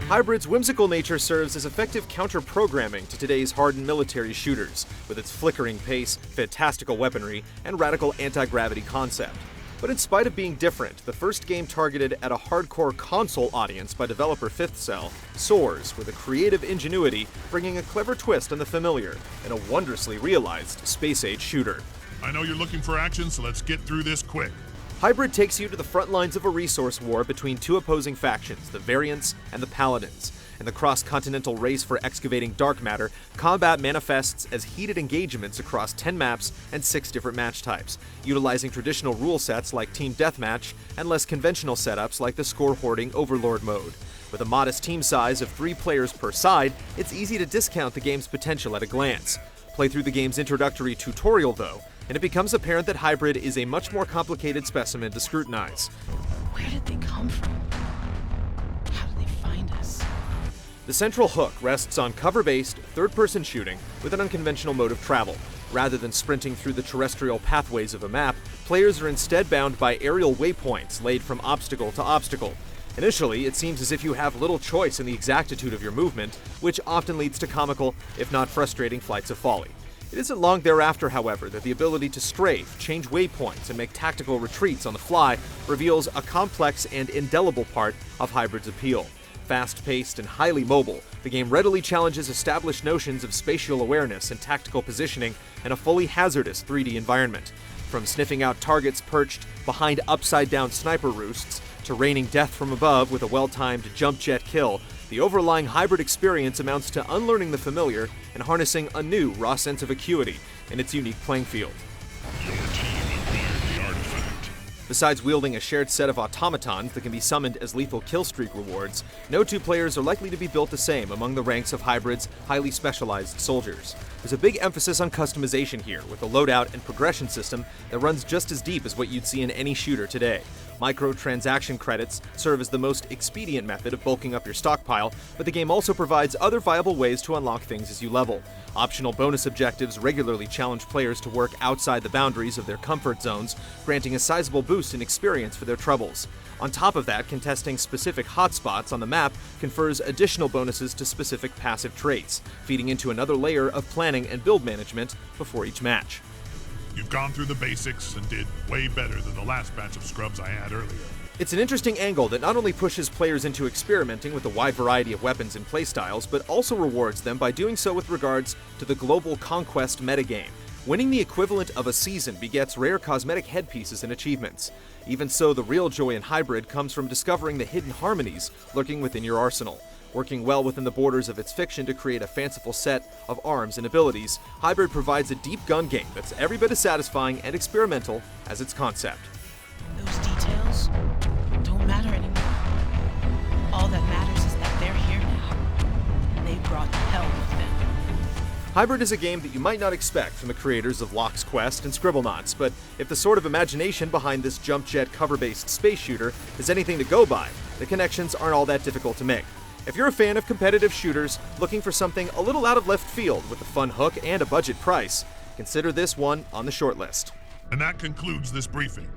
Hybrid's whimsical nature serves as effective counter-programming to today's hardened military shooters, with its flickering pace, fantastical weaponry, and radical anti-gravity concept. But in spite of being different, the first game targeted at a hardcore console audience by developer Fifth Cell soars with a creative ingenuity, bringing a clever twist on the familiar and a wondrously realized space-age shooter. I know you're looking for action, so let's get through this quick. Hybrid takes you to the front lines of a resource war between two opposing factions, the Variants and the Paladins. In the cross-continental race for excavating dark matter, combat manifests as heated engagements across 10 maps and 6 different match types, utilizing traditional rule sets like Team Deathmatch and less conventional setups like the score-hoarding Overlord mode. With a modest team size of 3 players per side, it's easy to discount the game's potential at a glance. Play through the game's introductory tutorial, though, and it becomes apparent that Hybrid is a much more complicated specimen to scrutinize. Where did they come from? How did they find us? The central hook rests on cover-based, third-person shooting with an unconventional mode of travel. Rather than sprinting through the terrestrial pathways of a map, players are instead bound by aerial waypoints laid from obstacle to obstacle. Initially, it seems as if you have little choice in the exactitude of your movement, which often leads to comical, if not frustrating, flights of folly. It isn't long thereafter, however, that the ability to strafe, change waypoints, and make tactical retreats on the fly reveals a complex and indelible part of Hybrid's appeal. Fast-paced and highly mobile, the game readily challenges established notions of spatial awareness and tactical positioning in a fully hazardous 3D environment. From sniffing out targets perched behind upside-down sniper roosts to raining death from above with a well-timed jump jet kill, the overlying Hybrid experience amounts to unlearning the familiar and harnessing a new raw sense of acuity in its unique playing field. Your team acquired the artifact. Besides wielding a shared set of automatons that can be summoned as lethal killstreak rewards, no two players are likely to be built the same among the ranks of Hybrid's highly specialized soldiers. There's a big emphasis on customization here, with a loadout and progression system that runs just as deep as what you'd see in any shooter today. Microtransaction credits serve as the most expedient method of bulking up your stockpile, but the game also provides other viable ways to unlock things as you level. Optional bonus objectives regularly challenge players to work outside the boundaries of their comfort zones, granting a sizable boost in experience for their troubles. On top of that, contesting specific hotspots on the map confers additional bonuses to specific passive traits, feeding into another layer of planning and build management before each match. You've gone through the basics and did way better than the last batch of scrubs I had earlier. It's an interesting angle that not only pushes players into experimenting with a wide variety of weapons and playstyles, but also rewards them by doing so with regards to the global conquest metagame. Winning the equivalent of a season begets rare cosmetic headpieces and achievements. Even so, the real joy in Hybrid comes from discovering the hidden harmonies lurking within your arsenal. Working well within the borders of its fiction to create a fanciful set of arms and abilities, Hybrid provides a deep gun game that's every bit as satisfying and experimental as its concept. Those details don't matter anymore. All that matters is that they're here now. They brought hell with them. Hybrid is a game that you might not expect from the creators of Locke's Quest and Scribblenauts, but if the sort of imagination behind this jump jet cover-based space shooter is anything to go by, the connections aren't all that difficult to make. If you're a fan of competitive shooters looking for something a little out of left field with a fun hook and a budget price, consider this one on the shortlist. And that concludes this briefing.